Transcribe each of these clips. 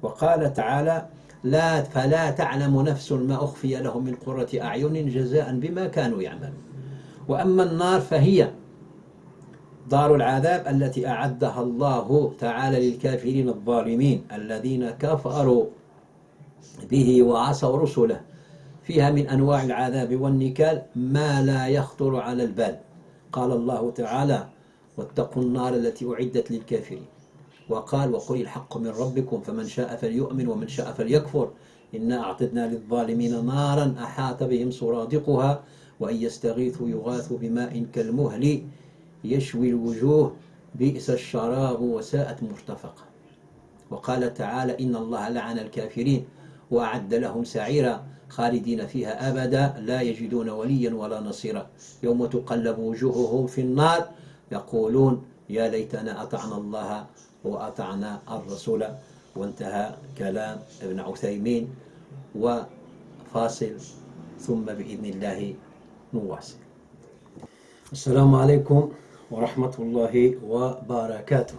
وقال تعالى: فلا تعلم نفس ما أخفي لهم من قرة أعين جزاء بما كانوا يعملون. وأما النار فهي دار العذاب التي أعدها الله تعالى للكافرين الظالمين الذين كفروا به وعصوا رسله، فيها من أنواع العذاب والنكال ما لا يخطر على البال. قال الله تعالى: واتقوا النار التي أعدت للكافرين. وقال: وقل الحق من ربكم فمن شاء فليؤمن ومن شاء فليكفر إنا أعتدنا للظالمين نارا أحاط بهم سرادقها وإن يستغيثوا يغاثوا بماء كالمهل يشوي الوجوه بئس الشراب وساءت مرتفقة. وقال تعالى: إن الله لعن الكافرين وأعد لهم سعيرا خالدين فيها أبدا لا يجدون وليا ولا نصيرا يوم تقلب وجوههم في النار يقولون يا ليتنا أطعنا الله وأطعنا الرسول. وانتهى كلام ابن عثيمين. وفاصل ثم بإذن الله نواصل. السلام عليكم ورحمة الله وبركاته.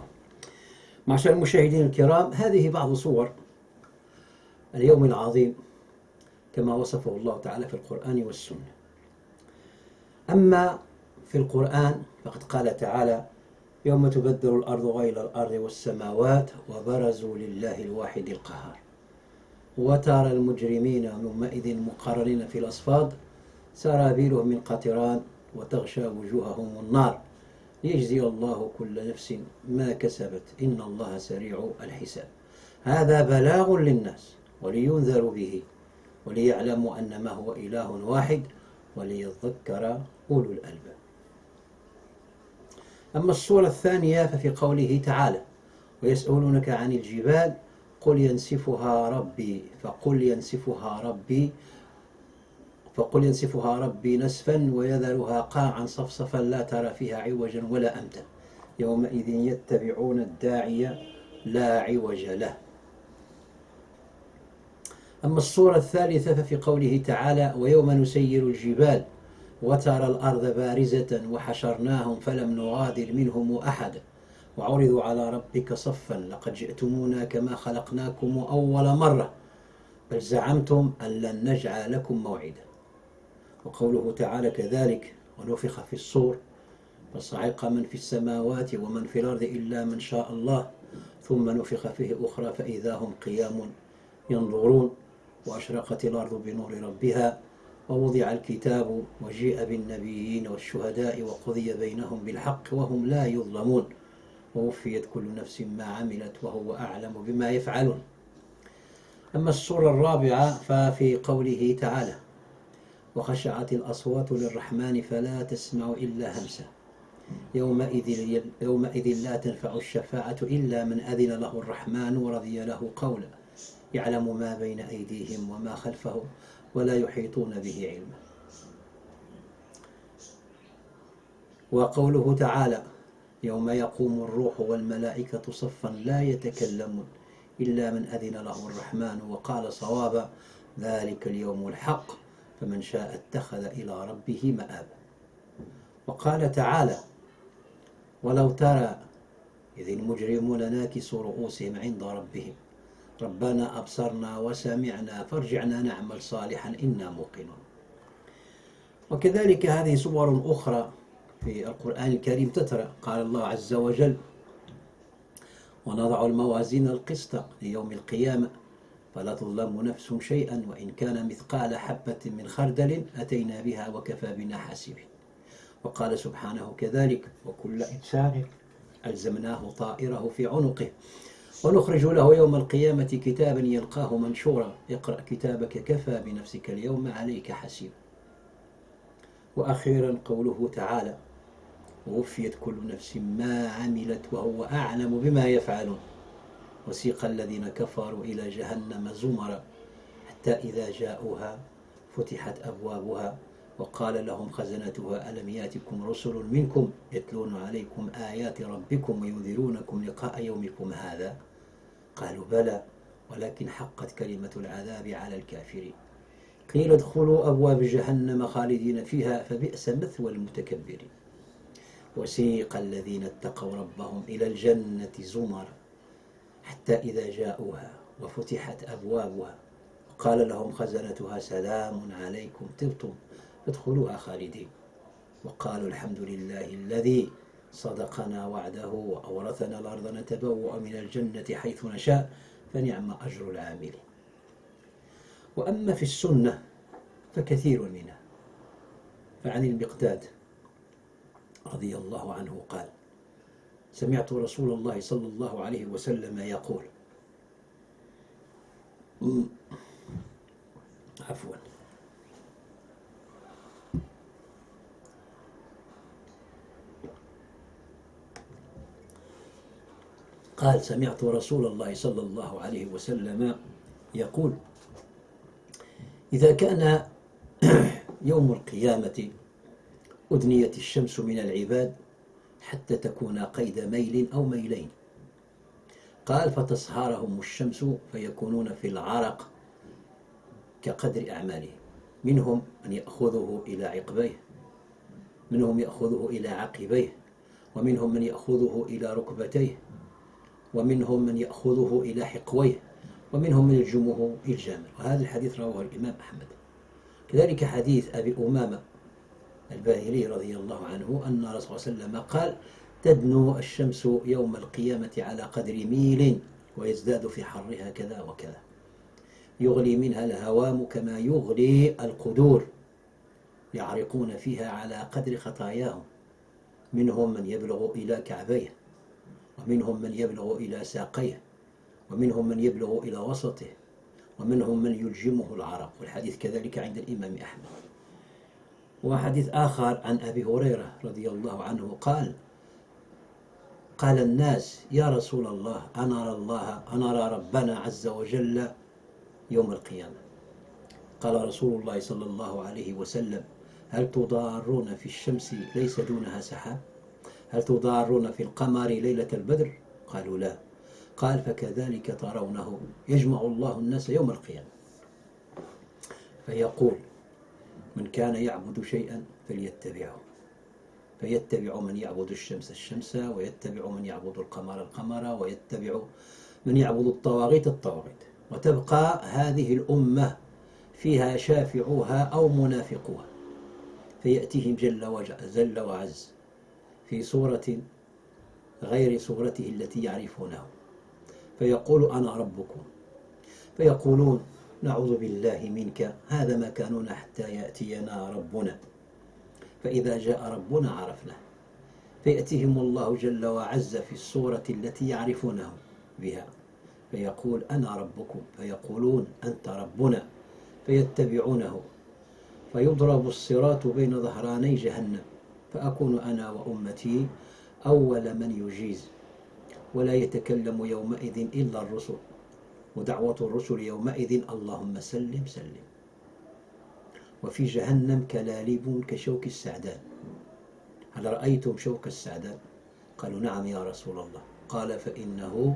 معشر المشاهدين الكرام، هذه بعض صور اليوم العظيم كما وصفه الله تعالى في القرآن والسنة. أما في القرآن فقد قال تعالى: يوم تبدل الأرض غير الأرض والسماوات وبرزوا لله الواحد القهار وترى المجرمين يومئذ مقرنين في الأصفاد سرابيلهم من قطران وتغشى وجوههم النار ليجزي الله كل نفس ما كسبت إن الله سريع الحساب. هذا بلاغ للناس ولينذروا به وليعلموا أنما هو إله واحد وليذكر أولو الألباب. أما الصورة الثانية ففي قوله تعالى: ويسألونك عن الجبال قل ينسفها ربي نسفا ويذرها قاعا صفصفا لا ترى فيها عوجا ولا أمتا يومئذ يتبعون الداعي لا عوج له. أما الصورة الثالثة ففي قوله تعالى: ويوم نسير الجبال وترى الأرض بارزة وحشرناهم فلم نغادر منهم أحدا وعرضوا على ربك صفا لقد جئتمونا كما خلقناكم أول مرة بل زعمتم أن لن نجعل لكم موعدا. وقوله تعالى كذلك: ونفخ في الصور فصعق من في السماوات ومن في الأرض إلا من شاء الله ثم نفخ فيه أخرى فإذا هم قيام ينظرون وأشرقت الأرض بنور ربها ووضع الكتاب وجيء بالنبيين والشهداء وقضي بينهم بالحق وهم لا يظلمون ووفيت كل نفس ما عملت وهو أعلم بما يفعلون. أما السورة الرابعة ففي قوله تعالى: وخشعت الأصوات للرحمن فلا تسمع إلا همسا يومئذ لا تنفع الشفاعة إلا من أذن له الرحمن ورضي له قولا يعلم ما بين أيديهم وما خلفهم ولا يحيطون به علما. وقوله تعالى: يوم يقوم الروح والملائكة صفا لا يتكلمون إلا من أذن له الرحمن وقال صوابا ذلك اليوم الحق فمن شاء اتخذ إلى ربه مآبا. وقال تعالى: ولو ترى إذ المجرمون ناكسوا رؤوسهم عند ربهم ربنا أبصرنا وسمعنا فارجعنا نعمل صالحا إنا موقنون. وكذلك هذه صور أخرى في القرآن الكريم تترى. قال الله عز وجل: ونضع الموازين القسط ليوم القيامة فلا تظلم نفس شيئا وإن كان مثقال حبة من خردل أتينا بها وكفى بنا حاسبين. وقال سبحانه كذلك: وكل إنسان ألزمناه طائره في عنقه ونخرج له يوم القيامة كتابا يلقاه منشورا اقرأ كتابك كفى بنفسك اليوم عليك حسيبا. وأخيرا قوله تعالى: ووفيت كل نفس ما عملت وهو أعلم بما يفعلون وسيق الذين كفروا إلى جهنم زمرا حتى إذا جاءوها فتحت أبوابها وقال لهم خزنتها ألم يأتكم رسل منكم يتلون عليكم آيات ربكم وينذرونكم لقاء يومكم هذا قالوا بلى ولكن حقت كلمة العذاب على الكافرين قيل ادخلوا أبواب جهنم خالدين فيها فبئس مثوى المتكبرين. وسيق الذين اتقوا ربهم إلى الجنة زمرا حتى إذا جاءوها وفتحت أبوابها، قال لهم خزنتها سلام عليكم طبتم ادخلوها خالدين، وقالوا الحمد لله الذي صدقنا وعده وأورثنا الأرض نتبوأ من الجنة حيث نشاء فنعم أجر العاملين. وأما في السنة فكثير منها، فعن المقداد رضي الله عنه قال: سمعت رسول الله صلى الله عليه وسلم يقول عفوا قال: سمعت رسول الله صلى الله عليه وسلم يقول: إذا كان يوم القيامة أدنيت الشمس من العباد حتى تكون قيد ميل أو ميلين، قال: فتصهرهم الشمس فيكونون في العرق كقدر أعمالهم، منهم من يأخذه إلى عقبيه، منهم يأخذه إلى عقبيه، ومنهم من يأخذه إلى ركبتيه، ومنهم من يأخذه إلى حقويه، ومنهم من يلجمه الجامل. وهذا الحديث رواه الإمام أحمد. كذلك حديث أبي أمامة الباهلي رضي الله عنه أن الرسول صلى الله عليه وسلم قال: تدنو الشمس يوم القيامة على قدر ميل ويزداد في حرها كذا وكذا، يغلي منها الهوام كما يغلي القدور، يعرقون فيها على قدر خطاياهم، منهم من يبلغ إلى كعبيه، ومنهم من يبلغ إلى ساقيه، ومنهم من يبلغ إلى وسطه، ومنهم من يلجمه العرق. والحديث كذلك عند الإمام أحمد. وحديث آخر عن أبي هريرة رضي الله عنه قال الناس: يا رسول الله أنرى ربنا عز وجل يوم القيامة. قال رسول الله صلى الله عليه وسلم: هل تضارون في الشمس ليس دونها سحاب؟ هل تضارون في القمر ليلة البدر؟ قالوا لا. قال: فكذلك ترونه يجمع الله الناس يوم القيامة فيقول: من كان يعبد شيئا فليتبعه، فيتبع من يعبد الشمس الشمس، ويتبع من يعبد القمر القمر، ويتبع من يعبد الطواغيت الطواغيت، وتبقى هذه الأمة فيها شافعوها أو منافقوها، فيأتيهم جل وعز في صورة غير صورته التي يعرفونه، فيقول: أنا ربكم، فيقولون: نعوذ بالله منك، هذا ما كانون حتى يأتينا ربنا، فإذا جاء ربنا عرفناه، فيأتيهم الله جل وعز في الصورة التي يعرفونه بها، فيقول: أنا ربكم، فيقولون: أنت ربنا، فيتبعونه، فيضرب الصراط بين ظهراني جهنم، فأكون أنا وأمتي أول من يجيز، ولا يتكلم يومئذ إلا الرسل، ودعوة الرسل يومئذ: اللهم سلم سلم. وفي جهنم كلاليب كشوك السعدان. هل رأيتم شوك السعدان؟ قالوا: نعم يا رسول الله. قال: فإنه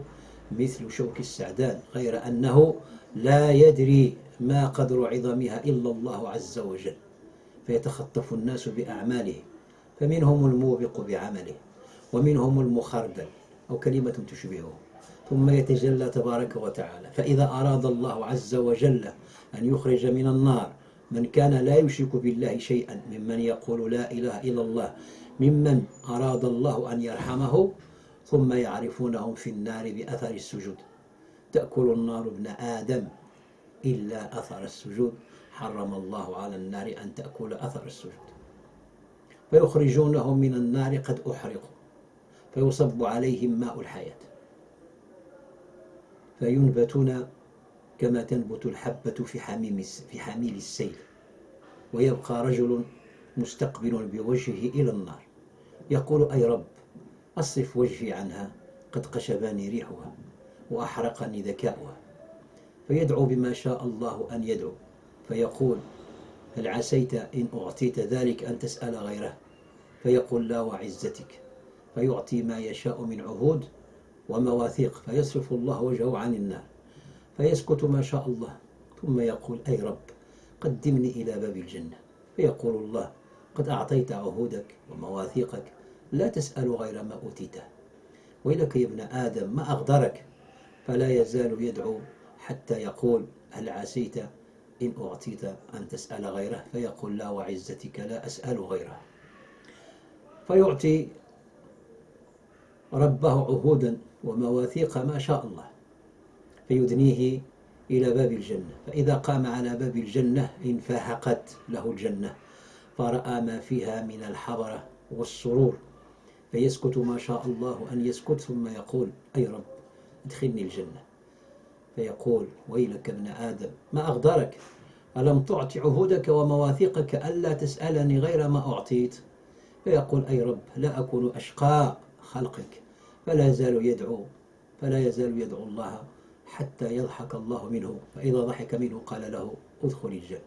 مثل شوك السعدان، غير أنه لا يدري ما قدر عظمها إلا الله عز وجل، فيتخطف الناس بأعماله، فمنهم الموبق بعمله، ومنهم المخردل أو كلمة تشبهه، ثم يتجلى تبارك وتعالى. فإذا أراد الله عز وجل أن يخرج من النار من كان لا يشرك بالله شيئا ممن يقول لا إله إلا الله، ممن أراد الله أن يرحمه، ثم يعرفونهم في النار بأثر السجود. تأكل النار ابن آدم إلا أثر السجود، حرم الله على النار أن تأكل أثر السجود. فيخرجونهم من النار قد أحرقوا، فيصب عليهم ماء الحياة، فينبتون كما تنبت الحبة في حميل السيل، ويبقى رجل مستقبل بوجهه إلى النار يقول: أي رب، أصرف وجهي عنها، قد قشبني ريحها وأحرقني ذكاؤها. فيدعو بما شاء الله أن يدعو، فيقول: هل عسيت إن أعطيت ذلك أن تسأل غيره؟ فيقول: لا وعزتك، فيعطي ما يشاء من عهود ومواثيق، فيصرف الله وجهه عن النار، فيسكت ما شاء الله، ثم يقول: أي رب، قدمني إلى باب الجنة. فيقول الله: قد أعطيت عهودك ومواثيقك، لا تسأل غير ما أوتيته، ويلك يا ابن آدم ما أغدرك. فلا يزال يدعو حتى يقول هل عسيت إن أعطيت أن تسأل غيره؟ فيقول لا وعزتك لا أسأل غيره. فيعطي ربه عهودا ومواثيق ما شاء الله، فيدنيه إلى باب الجنة. فإذا قام على باب الجنة انفاحقت له الجنة، فرأى ما فيها من الحضرة والسرور، فيسكت ما شاء الله أن يسكت، ثم يقول أي رب ادخلني الجنة. فيقول ويلك ابن آدم ما أغدرك، ألم تعط عهودك ومواثيقك ألا تسألني غير ما أعطيت؟ فيقول أي رب لا أكون أشقى خلقك. فلا يزال يدعو الله حتى يضحك الله منه، فإذا ضحك منه قال له ادخل الجنة.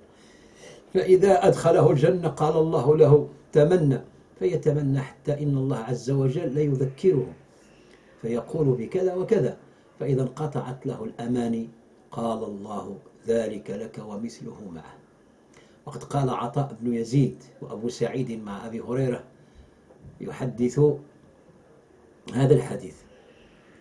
فإذا أدخله الجنة قال الله له تمنى، فيتمنى حتى إن الله عز وجل ليذكره فيقول بكذا وكذا، فإذا انقطعت له الأماني قال الله ذلك لك ومثله معه. وقد قال عطاء بن يزيد وأبو سعيد مع أبي هريرة يحدث هذا الحديث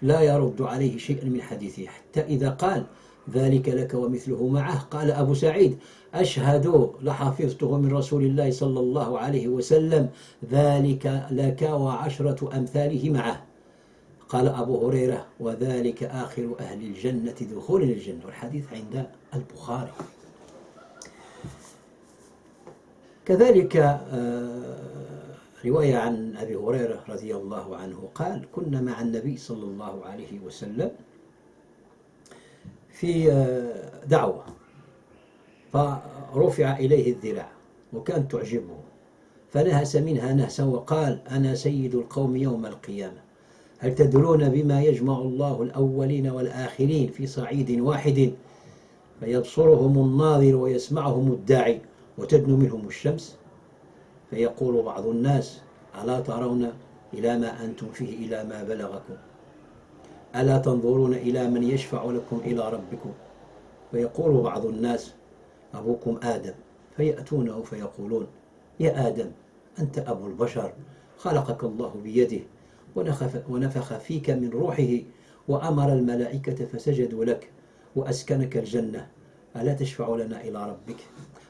لا يرد عليه شيئا من حديثه، حتى إذا قال ذلك لك ومثله معه قال أبو سعيد أشهد لحفظته من رسول الله صلى الله عليه وسلم ذلك لك وعشرة أمثاله معه. قال أبو هريرة وذلك آخر أهل الجنة دخولا الجنة، والحديث عند البخاري. كذلك رواية عن أبي هريرة رضي الله عنه قال كنا مع النبي صلى الله عليه وسلم في دعوة، فرفع إليه الذراع وكانت تعجبه، فنهس منها نهسا وقال أنا سيد القوم يوم القيامة، هل تدرون بما يجمع الله الأولين والآخرين في صعيد واحد فيبصرهم الناظر ويسمعهم الداعي وتدنو منهم الشمس؟ فيقول بعض الناس ألا ترون إلى ما أنتم فيه إلى ما بلغكم، ألا تنظرون إلى من يشفع لكم إلى ربكم؟ فيقول بعض الناس أبوكم آدم، فيأتونه فيقولون يا آدم أنت أبو البشر، خلقك الله بيده ونفخ فيك من روحه وأمر الملائكة فسجدوا لك وأسكنك الجنة، ألا تشفع لنا إلى ربك؟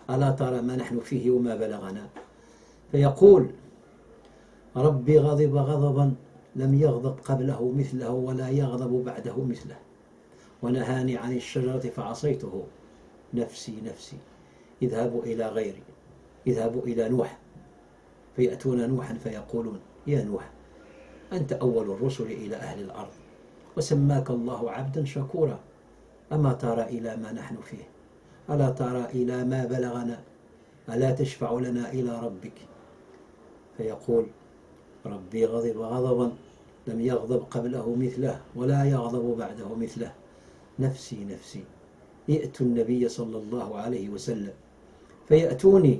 ألا ترى ما نحن فيه وما بلغنا؟ فيقول ربي غضب غضبا لم يغضب قبله مثله ولا يغضب بعده مثله، ونهاني عن الشجرة فعصيته، نفسي نفسي، اذهبوا إلى غيري، اذهبوا إلى نوح. فيأتون نوحا فيقولون يا نوح أنت أول الرسل إلى أهل الأرض وسماك الله عبدا شكورا، أما ترى إلى ما نحن فيه، ألا ترى إلى ما بلغنا، ألا تشفع لنا إلى ربك؟ فيقول ربي غضب غضبا لم يغضب قبله مثله ولا يغضب بعده مثله، نفسي نفسي. يأتوا النبي صلى الله عليه وسلم فيأتوني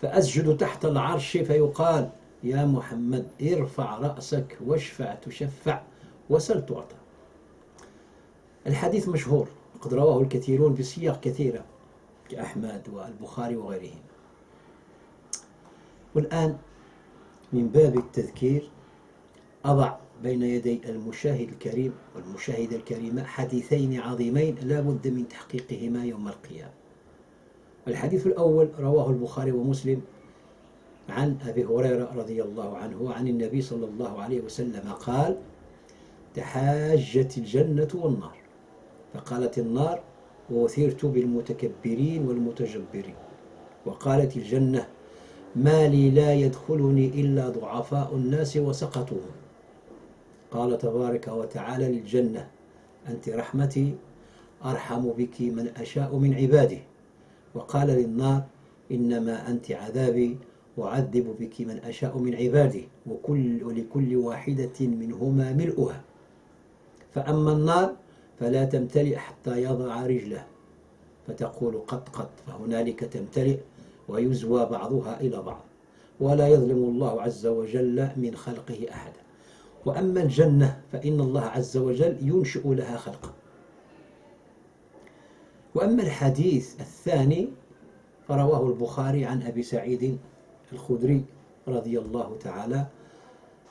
فأسجد تحت العرش فيقال يا محمد ارفع رأسك واشفع تشفع وسل تعطى. الحديث مشهور قد رواه الكثيرون بسياق كثيرة كأحمد والبخاري وغيرهم. والآن من باب التذكير أضع بين يدي المشاهد الكريم والمشاهدة الكريمة حديثين عظيمين لا بد من تحقيقهما يوم القيامة. الحديث الأول رواه البخاري ومسلم عن أبي هريرة رضي الله عنه عن النبي صلى الله عليه وسلم قال تحاجت الجنة والنار، فقالت النار وأثرت بالمتكبرين والمتجبرين، وقالت الجنة ما لي لا يدخلني إلا ضعفاء الناس وسقطوهم. قال تبارك وتعالى للجنة أنت رحمتي أرحم بك من أشاء من عباده، وقال للنار إنما أنت عذابي أعذب بك من أشاء من عبادي ولكل واحدة منهما ملؤها، فأما النار فلا تمتلئ حتى يضع رجله فتقول قط قط، فهنالك تمتلئ ويزوى بعضها إلى بعض، ولا يظلم الله عز وجل من خلقه أحدا. وأما الجنة فإن الله عز وجل ينشئ لها خلقا. وأما الحديث الثاني فرواه البخاري عن أبي سعيد الخدري رضي الله تعالى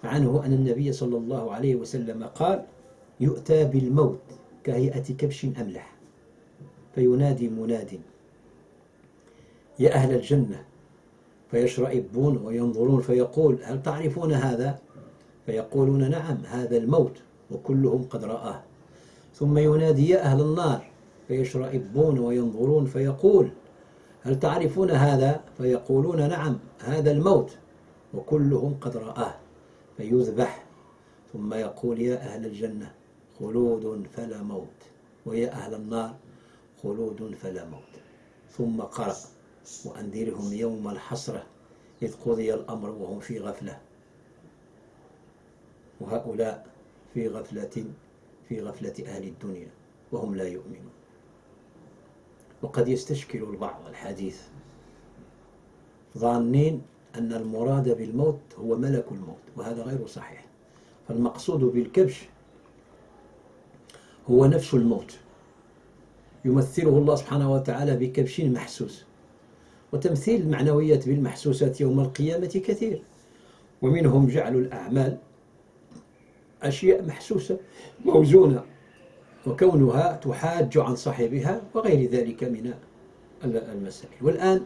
عنه أن النبي صلى الله عليه وسلم قال يؤتى بالموت كهيئة كبش أملح فينادي مناد يا أهل الجنة، فيشرئبون وينظرون فيقول هل تعرفون هذا؟ فيقولون نعم هذا الموت وكلهم قد رآه. ثم ينادي يا أهل النار، فيشرئبون وينظرون فيقول هل تعرفون هذا؟ فيقولون نعم هذا الموت وكلهم قد رآه. فيذبح، ثم يقول يا أهل الجنة خلود فلا موت، ويا أهل النار خلود فلا موت. ثم قرأ وأنذرهم يوم الحسرة إذ قضي الأمر وهم في غفلة، وهؤلاء في غفلة أهل الدنيا وهم لا يؤمنون. وقد يستشكل البعض الحديث ظانين أن المراد بالموت هو ملك الموت، وهذا غير صحيح. فالمقصود بالكبش هو نفس الموت، يمثله الله سبحانه وتعالى بكبش محسوس. وتمثيل المعنويات بالمحسوسات يوم القيامة كثير، ومنهم جعل الأعمال أشياء محسوسة موزونة وكونها تحاج عن صاحبها وغير ذلك من المسائل. والآن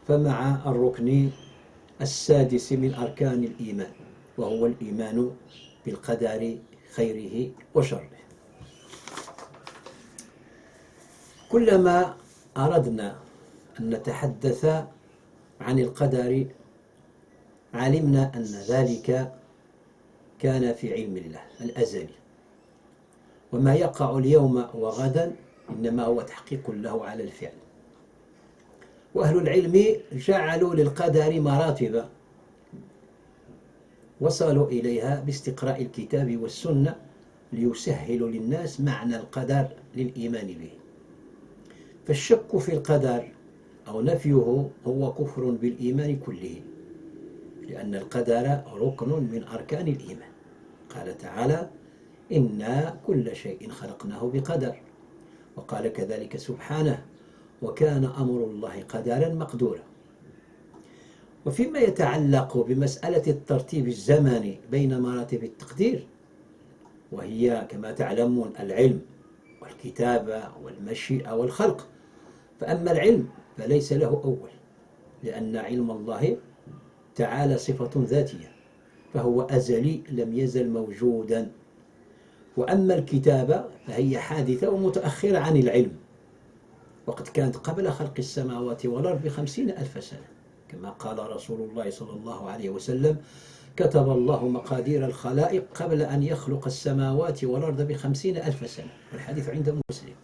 فمع الركن السادس من أركان الإيمان، وهو الإيمان بالقدر خيره وشره. كلما أردنا أن نتحدث عن القدر علمنا أن ذلك كان في علم الله الأزلي، وما يقع اليوم وغدا إنما هو تحقيق له على الفعل. وأهل العلم جعلوا للقدر مراتب وصلوا إليها باستقراء الكتاب والسنة ليسهلوا للناس معنى القدر للإيمان به. فالشك في القدر أو نفيه هو كفر بالإيمان كله، لأن القدر ركن من أركان الإيمان. قال تعالى إنا كل شيء خلقناه بقدر، وقال كذلك سبحانه وكان أمر الله قدرا مقدورا. وفيما يتعلق بمسألة الترتيب الزمني بين مراتب التقدير، وهي كما تعلمون العلم والكتابة والمشيئة والخلق، فأما العلم فليس له أول، لأن علم الله تعالى صفة ذاتية فهو أزلي لم يزل موجودا. وأما الكتابة فهي حادثة ومتأخرة عن العلم، وقد كانت قبل خلق السماوات والأرض ب50,000 سنة، كما قال رسول الله صلى الله عليه وسلم كتب الله مقادير الخلائق قبل أن يخلق السماوات والأرض ب50,000 سنة، والحديث عند مسلم.